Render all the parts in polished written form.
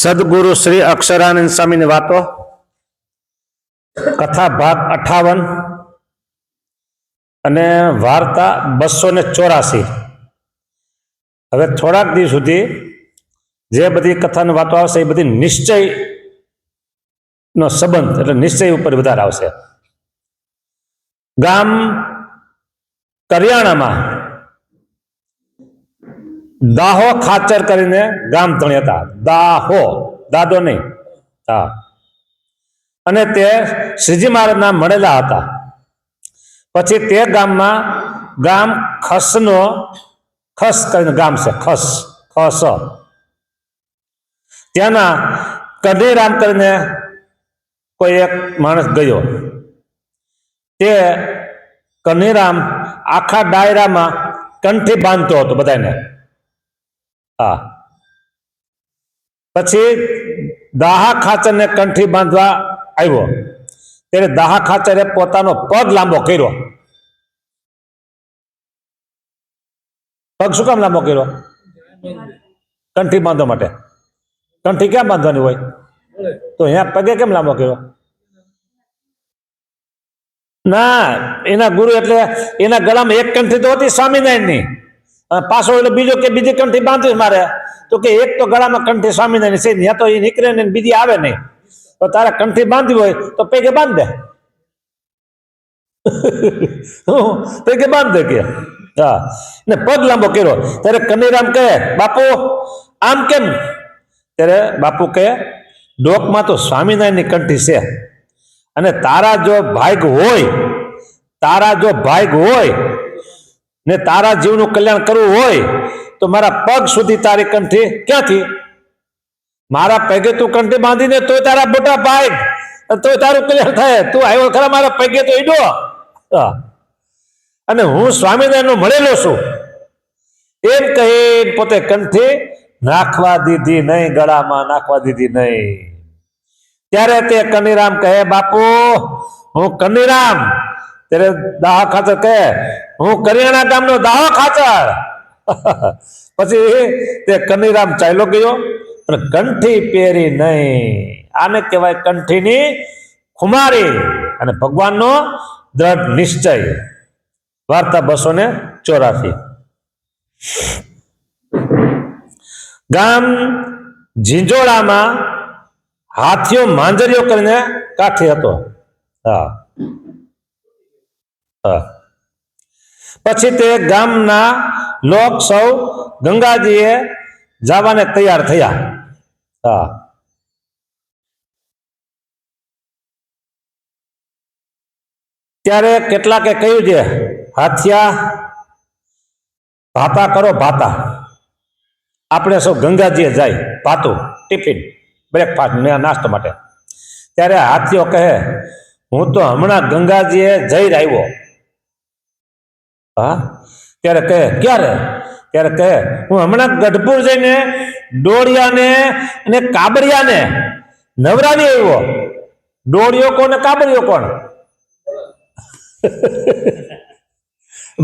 સદગુરુ શ્રી અક્ષરાનંદ સ્વામીની વાતો, કથા ભાગ 58 અને વાર્તા 284. હવે થોડાક દિવસ સુધી જે બધી કથાની વાતો આવશે એ બધી નિશ્ચય નો સંબંધ એટલે નિશ્ચય ઉપર વધારે આવશે. ગામ કરિયાણામાં દાહો ખાચર કરીને ગામ ધણી હતા. દાહો, દાદો નહીં. હા. અને તે શ્રીજી મહારાજના મળેલા હતા. પછી તે ગામમાં ગામ ખસનો, ખસ કરીને ગામ છે, ખસ, ખસ, ત્યાંના કઢીરામ કરીને કોઈ એક માણસ ગયો. તે કનીરામ આખા ડાયરામાં કંઠી બાંધતો હતો બધાને. હા. પછી દાહા ખાચરને કંઠી બાંધવા આવ્યો ત્યારે દાહા ખાચરે પોતાનો પગ લાંબો કર્યો. પગ શું કામ લાંબો કર્યો? કંઠી બાંધવા માટે. કંઠી ક્યાં બાંધવાની હોય? તો અહીંયા પગે કેમ લાંબો કર્યો? ના, એના ગુરુ એટલે એના ગળામાં એક કંઠી તો હતી સ્વામિનારાયણની, પાછો એટલે બીજો કે બીજી કંઠી બાંધવી મારે, તો કે એક તો ગળામાં કંઠી સ્વામિનારાયણ છે, ત્યાં તો એ નીકળે ને બીજી આવે નહીં, તો તારે કંઠી બાંધવી હોય તો પગે બાંધ દે. પગે બાંધ દે કે. હા. ને પગ લાંબો કર્યો ત્યારે કનીરામ કહે, બાપુ આમ કેમ? ત્યારે બાપુ કહે, ડોકમાં તો સ્વામિનારાયણની કંઠી છે, અને તારા જો ભાગ હોય, તારા જો ભાગ હોય ને તારા જીવનું કલ્યાણ કરવું હોય તો મારા પગ સુધી તારી કંઠી ક્યાંથી? મારા પગે તું કંઠી બાંધીને તોય તારા મોટા ભાગ, તોય તારું કલ્યાણ થાય. તું આવ્યો ખરા મારા પગે તો ઈડો. અને હું સ્વામિનારાયણનો મળેલો છું એમ કહી પોતે કંઠી નાખવા દીધી નહીં, ગળામાં નાખવા દીધી નહીં. ત્યારે તે કનીરામ કહે, બાપુ હું કનીરામ. ત્યારે દાહા ખાચર કહે, હું કરિયાણા ગામનો દાહો ખાચર. પછી તે કનીરામ ચાલ્યો ગયો અને કંઠી પહેરી નહીં. આને કહેવાય કંઠીની ખુમારી અને ભગવાનનો દ્રઢ નિશ્ચય. વાર્તા 284. ગામ ઝીંઝોડામાં હાથીઓ માંજરીઓ કરીને કાઠી હતો. હા. હા. પછી તે ગામના લોક સૌ ગંગાજીએ જવાને તૈયાર થયા. હા. ત્યારે કેટલાકે કહ્યું છે, હાથિયા ભાતા કરો, ભાતા. આપણે સૌ ગંગાજીએ જાય, ભાતું, ટિફિન, બ્રેકફાસ્ટ ને નાસ્તો માટે. ત્યારે હાથીઓ કહે, હું તો હમણાં ગંગાજીએ જઈ આવ્યો. હા. ત્યારે કહે, ક્યારે? ત્યારે કહે, હું હમણાં ગઢપુર જઈને ડોળિયાને અને કાબરિયાને નવરાવી આવ્યો. ડોળિયો કોણ ને કાબરિયો કોણ?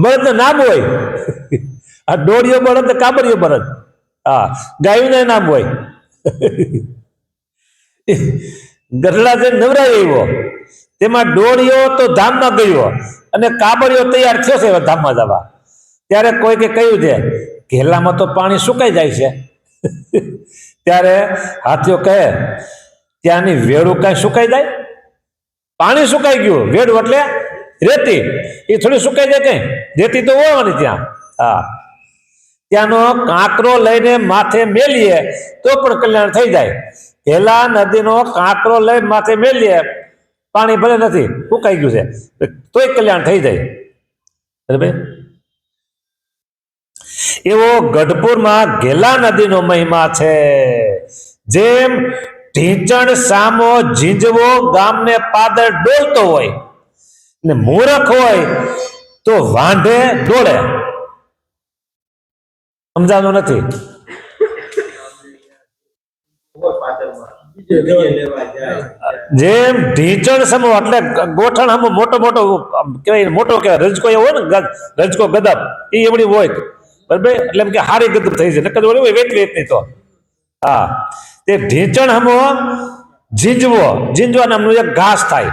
બળદ નામ હોય. આ ડોળિયો બળદ ને કાબરિયો બળદ. હા. ગાયું ને નામ હોય. ગઢડા જઈને નવરાવી આવ્યો. તેમાં ડોળિયો તો ધામમાં ગયો અને કાબરિયો તૈયાર થયો છે ધામમાં જવા. ત્યારે કોઈ કે કહ્યું છે, ઘેલામાં તો પાણી સુકાઈ જાય છે. ત્યારે હાથીઓ કહે, ત્યાંની વેડું કાંઈ સુકાઈ જાય? પાણી સુકાઈ ગયું. વેડું એટલે રેતી, એ થોડી સુકાઈ જાય કઈ? રેતી તો હોવાની ત્યાં. હા. ત્યાંનો કાંકરો લઈને માથે મેલીએ તો પણ કલ્યાણ થઈ જાય. ઘેલા નદીનો કાંકરો લઈ માથે મેલીએ, પાણી ભલે નથી, સુકાઈ ગયું છે, તોય કલ્યાણ થઈ જાય. બરાબર. એવો ગઢપુરમાં ઘેલા નદીનો મહિમા છે. જેમ ઢીંચણ સામો ઝીંઝવો ગામને પાદર ડોલતો હોય ને મૂરખ હોય તો વાંઢે ડોળે. સમજાતું નથી? જેમ ઢીંચણ સમો એટલે ગોઠણ હમ મોટો મોટો કહેવાય, મોટો કહેવાય, રજકો એવો હોય ને, રજકો ગદબ એ એવડી હોય. બરાબર. એટલે એમ કે હારી ગદબ થઈ જાય, નકર વેચ વેચ નહીં તો હા, તે ઢીંચણ હમો ઝીંઝવા નામનું એક ઘાસ થાય,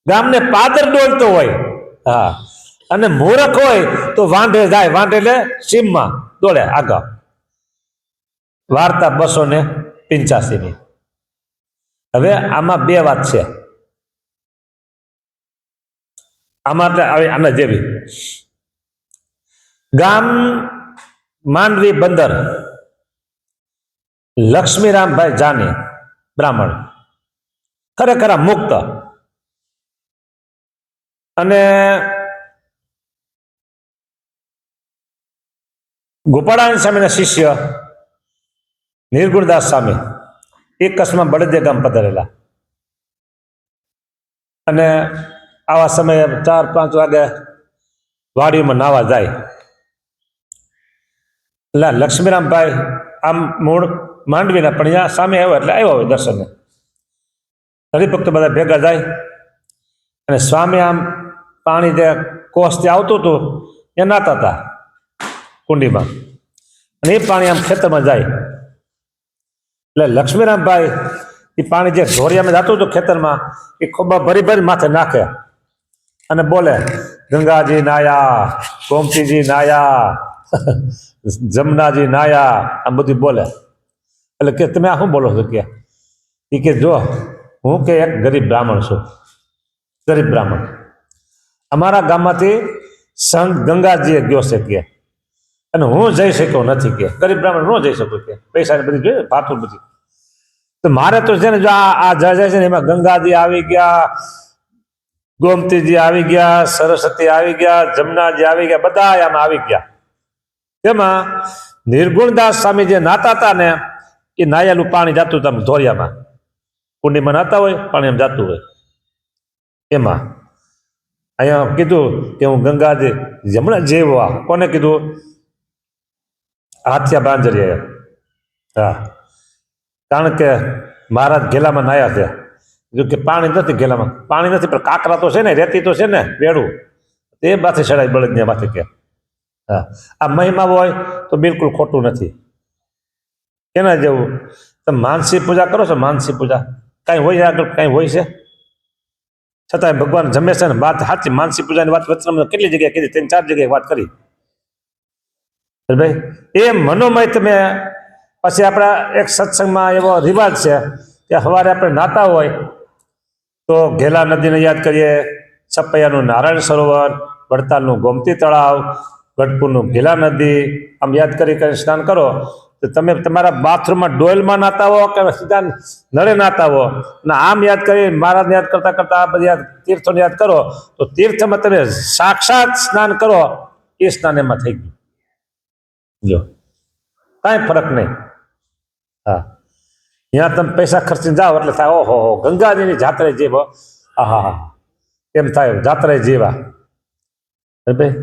ગામને પાદર ડોલતો હોય. હા, અને મૂરખ હોય તો વાંઢે જાય, વાંઢે એટલે સીમમાં દોડે આગળ. વાર્તા 285ની. હવે આમાં બે વાત છે, આમાં આના જેવી. ગામ માંડવી બંદર, લક્ષ્મીરામભાઈ જાની બ્રાહ્મણ, ખરેખર મુક્ત, અને ગોપાળાનંદ સ્વામીના શિષ્ય નિર્ગુણદાસ સ્વામી એક કચ્છમાં બળદિયા ગામ પધારેલા, અને આવા સમયે 4-5 વાગે વાડીમાં નાવા જાય. એટલે લક્ષ્મીરામભાઈ આમ મૂળ માંડવીના, પણ અહીંયા સામે આવ્યો એટલે આવ્યો હોય દર્શને. હરિભક્તો બધા ભેગા જાય, અને સ્વામી આમ પાણી જે કોસથી આવતું હતું એ નાતા હતા કુંડીમાં, અને એ પાણી આમ ખેતરમાં જાય. એટલે લક્ષ્મીરામભાઈ એ પાણી જે ઢોરિયામાં જતું હતું ખેતરમાં, એ ખોબા ભરી માથે નાખે અને બોલે, ગંગાજી નાયા, ગોમતીજી નાયા, જમનાજી નાયા, આમ બધું બોલે. એટલે કે તમે આ શું બોલો છો? કે જો હું કે એક ગરીબ બ્રાહ્મણ છું, ગરીબ બ્રાહ્મણ. અમારા ગામમાંથી સંત ગંગાજીએ ગયો છે કે, અને હું જઈ શક્યો નથી કે, ગરીબ બ્રાહ્મણ ન જઈ શકું કે, પૈસા ને બધી જોઈએ ભાતું બધી. તો મારે તો છે ને, જો આ જાય છે ને, એમાં ગંગાજી આવી ગયા, ગોમતીજી આવી ગયા, સરસ્વતી આવી ગયા, જમનાજી આવી ગયા, બધા આમાં આવી ગયા. તેમાં નિર્ગુણદાસ સ્વામી જે નાતા હતા ને, એ નાયેલું પાણી જતું હતું ધોરિયામાં, કુંડીમાં નાતા હોય પાણી એમ જતું હોય. એમાં અહીંયા કીધું કે હું ગંગાજી જમણા જેવો. કોને કીધું? હાથિયા બાંજરીએ. હા, કારણ કે મહારાજ ઘેલામાં નાયા છે. કીધું કે પાણી નથી ઘેલામાં, પાણી નથી, પણ કાંકરા તો છે ને, રેતી તો છે ને, વેડું તે માથે ચડાય બળદને માથે કે. હા, આ મહિમા હોય તો બિલકુલ ખોટું નથી. કેના જેવું? તમે માનસી પૂજા કરો છો, માનસી પૂજા કાંઈ હોય આગળ, કાંઈ હોય છે, છતાંય ભગવાન જમે છે ને. વાત સાચી, માનસી પૂજાની વાત વચનમાં કેટલી જગ્યાએ કીધી? 3-4 જગ્યાએ વાત કરી ભાઈ. એ મનોમય તમે પછી આપણા એક સત્સંગમાં એવો રિવાજ છે કે સવારે આપણે નાતા હોય તો ઘેલા નદીને યાદ કરીએ, છપૈયાનું નારાયણ સરોવર, વડતાલનું ગોમતી તળાવ, ગઢપુરનું ઘેલા નદી, આમ યાદ કરી સ્નાન કરો. તો તમે તમારા બાથરૂમમાં ડોલમાં નાતા હો કે સીધા નળે નાતા હો, અને આમ યાદ કરી મહારાજને યાદ કરતા કરતા આ બધી તીર્થોને યાદ કરો, તો તીર્થમાં તમે સાક્ષાત સ્નાન કરો એ સ્નાન એમાં થઈ ગયું. જો કાંઈ ફરક નહીં. હા, ત્યાં તમે પૈસા ખર્ચીને જાઓ એટલે થાય, ઓહો ગંગાજીની જાત્રે જેવો, હા એમ થાય, જાત્રે જેવા. ભાઈ,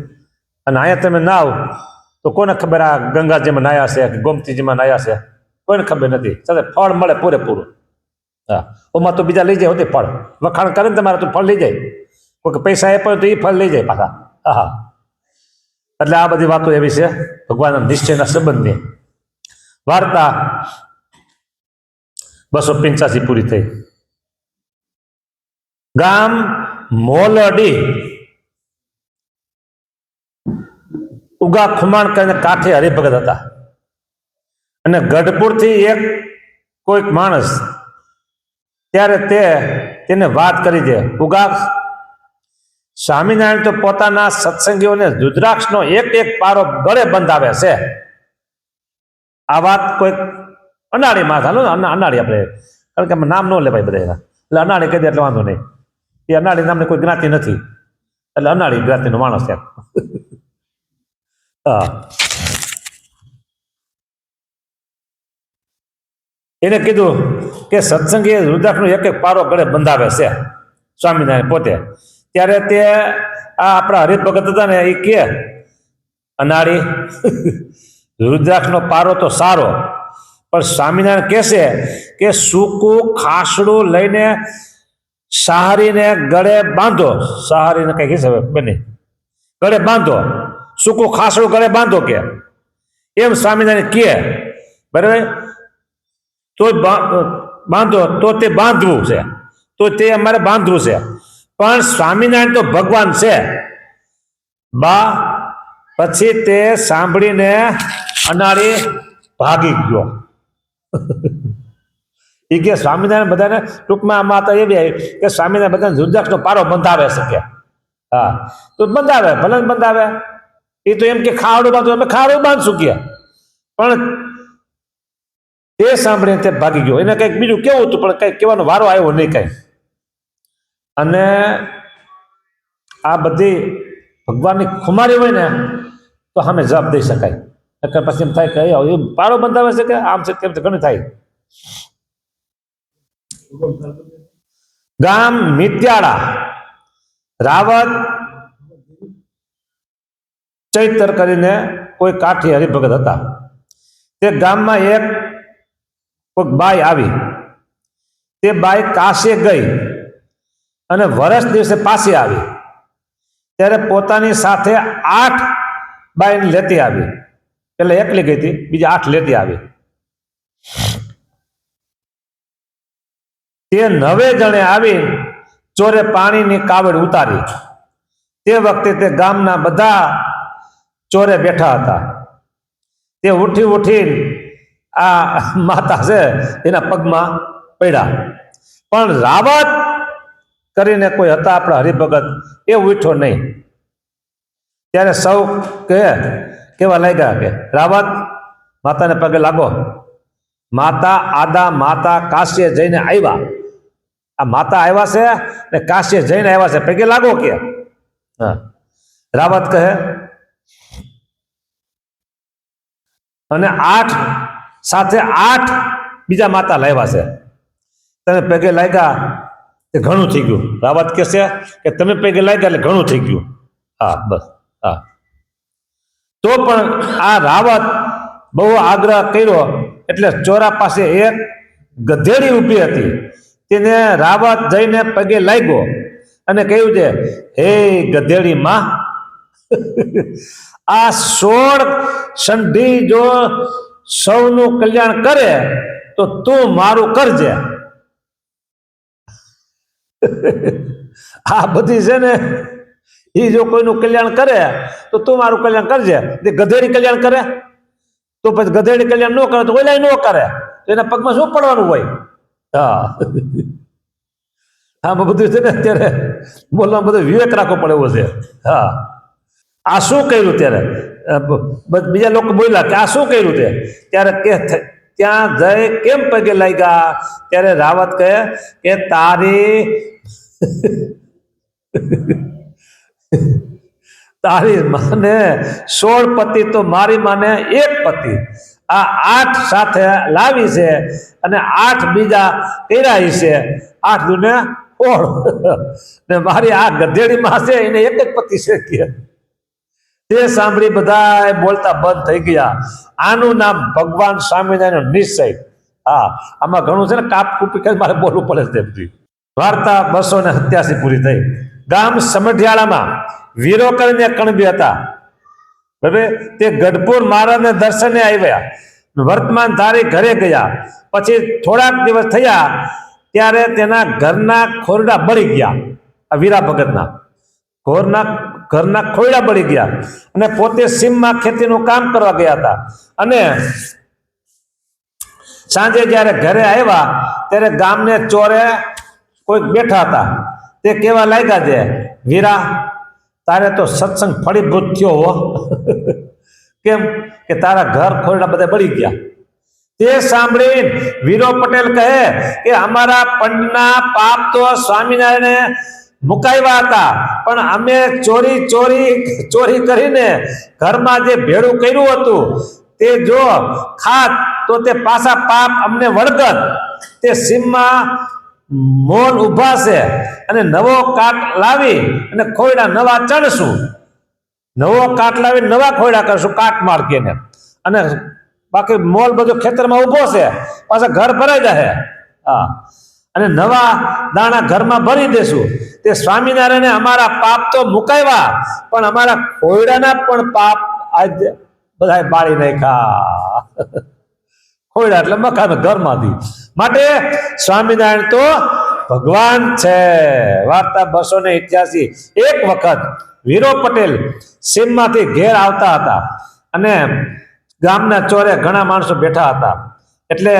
અને અહીંયા તમે નાવ તો કોને ખબર આ ગંગાજીમાં નાયા છે કે ગોમતીજીમાં નાયા છે? કોઈને ખબર નથી. છતાં ફળ મળે પૂરેપૂરું. હા, ઓમાં તો બીજા લઈ જાય હોતી ફળ, વખાણ કરે ને તમારે તો ફળ લઈ જાય, કોઈ પૈસા આપ્યો તો એ ફળ લઈ જાય પાછા. હા, એટલે આ બધી વાતો એવી છે ભગવાનના નિશ્ચયના સંબંધની. વાર્તા 285 પૂરી થઈ. ગામ મોલડી, ઉગા ખુમાણ કરીને કાંઠે હરિભગત હતા, અને ગઢપુરથી એક કોઈક માણસ, ત્યારે તેને વાત કરી છે, ઉગા સ્વામિનારાયણ તો પોતાના સત્સંગીઓને રુદ્રાક્ષનો એક પારો ગળે બંધાવે છે. આ વાત કોઈક અનાળી માં હાલો, અનાળી આપણે, કારણ કે નામ ન લેવાય બધા, એટલે અનાળી કહી દે એટલે વાંધો નહીં. એ અનાળી નામની કોઈ જ્ઞાતિ નથી, એટલે અનાળી જ્ઞાતિનો માણસ છે. હા, એને કીધું કે સત્સંગી રુદ્રાક્ષનો એક પારો ગળે બંધાવે છે સ્વામિનારાયણ પોતે. ત્યારે તે આ આપણા હરિભગત હતા ને, એ કે અનાળી રુદ્રાક્ષનો પારો તો સારો, પણ સ્વામિનારાયણ કહેશે કે સૂકું ખાસડું લઈને સહારીને ગળે બાંધો, સહારીને કઈ કહેશે બને ગળે બાંધો, સૂકું ખાસડું ગળે બાંધો કે, એમ સ્વામિનારાયણ કહે. બરાબર, તો બાંધો તો તે બાંધવું છે, તો તે અમારે બાંધવું છે. પણ સ્વામિનારાયણ તો ભગવાન છે બા. પછી તે સાંભળીને અનાળી ભાગી ગયો. એ કે સ્વામિનારાયણ બધાને ટૂંકમાં આમાં તો એવી આવી કે સ્વામિનારાયણ બધાને રુદ્રાક્ષનો પારો બંધાવે શકે. હા, તો બંધાવે, ભલે બંધાવે. એ તો એમ કે ખાવડું બાંધું, અમે ખાવડું બાંધશું કે. પણ તે સાંભળીને તે ભાગી ગયો. એને કંઈક બીજું કેવું હતું, પણ કંઈક કહેવાનો વારો આવ્યો નહીં કંઈ. અને આ બધી ભગવાનની ખુમારી હોય ને તો સામે જવાબ દઈ શકાય. એટલે પછી એમ થાય કે એ પારો બંધાવે છે કે આમ છે તેમ છે, ઘણું થાય. ગામ મિત્યાળા. રાવત ચૈતર કરીને કોઈ કાઠી હરિભગત હતા. તે ગામમાં એક કોઈક બાઈ આવી. તે બાઈ કાશી ગઈ અને વરસ દિવસે પાછી આવી. ત્યારે પોતાની સાથે 8 બાઈને લેતી આવી. એટલે એકલી ગઈ હતી, બીજા 8 લેતી આવી. તે 9 જણે આવી ચોરે પાણીની કાવડ ઉતારી. તે વખતે તે ગામના બધા ચોરે બેઠા હતા. તે ઉઠી આ માતા છે એના પગમાં પડ્યા. પણ રાવત કરીને કોઈ હતા આપણા હરિભગત, એ ઉઠ્યો નહીં. ત્યારે સૌ કેવા લાગ્યા કે રાવત માતાને પગે લાગો. માતા આદા માતા કાશીએ જઈને આવ્યા. આ માતા આવ્યા છે ને કાશીએ જઈને આવ્યા છે, પગે લાગો કે. હા, રાવત કહે અને 8 સાથે 8 બીજા માતા લાવ્યા છે, તમે પગે લાગ્યા એ ઘણું થઈ ગયું. રાવત કહે છે કે તમે પગે લાગ્યા એટલે ઘણું થઈ ગયું. હા બસ. હા, તો પણ આ રાવત બહુ આગ્રહ કર્યો એટલે ચોરા પાસે એક ગધેડી ઊભી હતી. તેને રાવત જઈને પગે લાગ્યો અને કહ્યું છે, હે ગધેડી માં, આ 16 સંધિ જો સૌનું કલ્યાણ કરે તો તું મારું કરજે. આ બધી છે ને, એ જો કોઈનું કલ્યાણ કરે તો તું મારું કલ્યાણ કરજે. ગધેડી કલ્યાણ કરે તો પછી ગધેડી કલ્યાણ ન કરે તો ઓલા ન કરે, તો એના પગમાં શું પડવાનું હોય? હા, હા, બધું છે ને અત્યારે બોલવા બધો વિવેક રાખવો પડે એવો છે. હા, આ શું કર્યું? ત્યારે બીજા લોકો બોલ્યા કે આ શું કર્યું? ત્યારે કે ત્યાં જઈ કેમ પગે લાગ્યા? ત્યારે રાવત કહે કે તારી માને 16 પતિ તો મારી માને 1 પતિ. આ 8 સાથે લાવી છે અને 8 બીજા કર્યા છે. 8 દુને 16 ને મારી આ ગધેડી માં છે એને 1 જ પતિ છે કે. તે સાંભળી બધા બોલતા બંધ થઈ ગયા. આનું નામ ભગવાન સ્વામિનારાયણનો નિશ્ચય. હા, આમાં ઘણું છે ને, કાપ કૂપી મારે બોલવું પડે છે. વાર્તા 287 પૂરી થઈ. ગામ સમઢિયાળામાં વીરો કરીને કણબી હતા. બરાબર, તે ગઢપુર મહારાજને દર્શને આવ્યા. વર્તમાન ધારી ઘરે ગયા. પછી થોડાક દિવસ થયા ત્યારે તેના ઘરના ખોરડા બળી ગયા. આ વીરા ભગતના ઘરના ખોરડા બળી ગયા અને પોતે સીમમાં ખેતીનું કામ કરવા ગયા હતા. અને સાંજે જ્યારે ઘરે આવ્યા ત્યારે ગામને ચોરે કોઈક બેઠા હતા. તે કેવા લાગ્યા છે, વીરા તારે તો સત્સંગ ફળીભૂત થયો હો. કેમ કે તારા ઘર ખોરડા બધા બળી ગયા. તે સાંભળી વીરો પટેલ કહે કે અમારા પંડના પાપ તો સ્વામિનારાયણે મુકાવ્યા હતા, પણ અમે ચોરી કરીને ઘરમાં જે ભેળું કર્યું હતું તે જો ખાત તો તે પાછા પાપ અમને વળગત. તે સીમમાં મોલ ઉભા છે અને નવો કાટ લાવી અને ખોયડા નવા ચણશું. નવો કાટ લાવી નવા ખોયડા કરશું, કાટ માર્કેને. અને બાકી મોલ બધો ખેતરમાં ઉભો છે, પાછા ઘર ભરાઈ જાય. હા, અને નવા દાણા ઘરમાં ભરી દેશું. તે સ્વામિનારાયણે અમારા પાપ તો મુકાવ્યા, પણ અમારા ખોયડાના પણ પાપ આજ બધા બાળી નાખ્યા. ખોયડા એટલે મકાન ઘરમાંથી. માટે સ્વામિનારાયણ તો ભગવાન છે. વાર્તા 288. એક વખત વીરો પટેલ સીમમાંથી ઘેર આવતા હતા અને ગામના ચોરે ઘણા માણસો બેઠા હતા. એટલે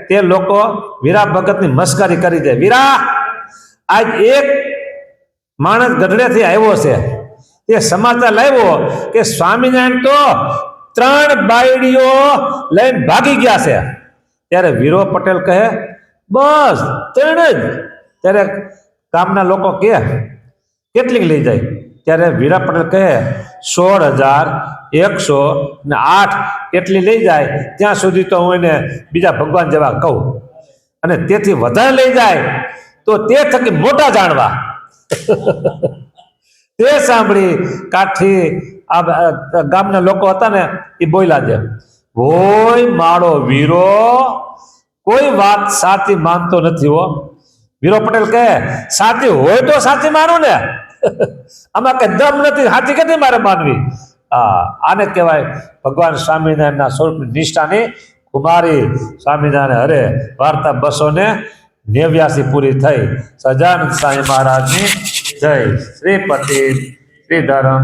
તે લોકો વીરા ભગતની મસ્કરી કરી દે. વીરા, આજ એક માણસ ગઢડેથી આવ્યો છે, તે સમાચાર લાવ્યો કે સ્વામિનારાયણ તો 3 બાયડીઓ લઈને ભાગી ગયા છે. ત્યારે વીરો પટેલ કહે, બસ 3 જ? ત્યારે ગામના લોકો કહે, કેટલીક લઈ જાય? ત્યારે વીરા પટેલ કહે, 16,108 કેટલી લઈ જાય ત્યાં સુધી તો હું એને બીજા ભગવાન જેવા કહું, અને તેથી વધારે લઈ જાય તો તે થકી મોટા જાણવા. તે સાંભળી કાઠી ગામના લોકો હતા ને એ બોલ્યા છે, હોય મારો વીરો કોઈ વાત સાચી માનતો નથી હો. વીરો પટેલ કહે, સાચી હોય તો સાચી માનું ને, આમાં કઈ દમ નથી, સાચી કેટલી મારે માનવી? આને કહેવાય ભગવાન સ્વામિનારાયણના સ્વરૂપની નિષ્ઠાની કુમારી. સ્વામિનારાયણ હરે. વાર્તા 289 પૂરી થઈ. સજાનંદ સ્વામી મહારાજની જય. શ્રીપતિ શ્રીધરમ.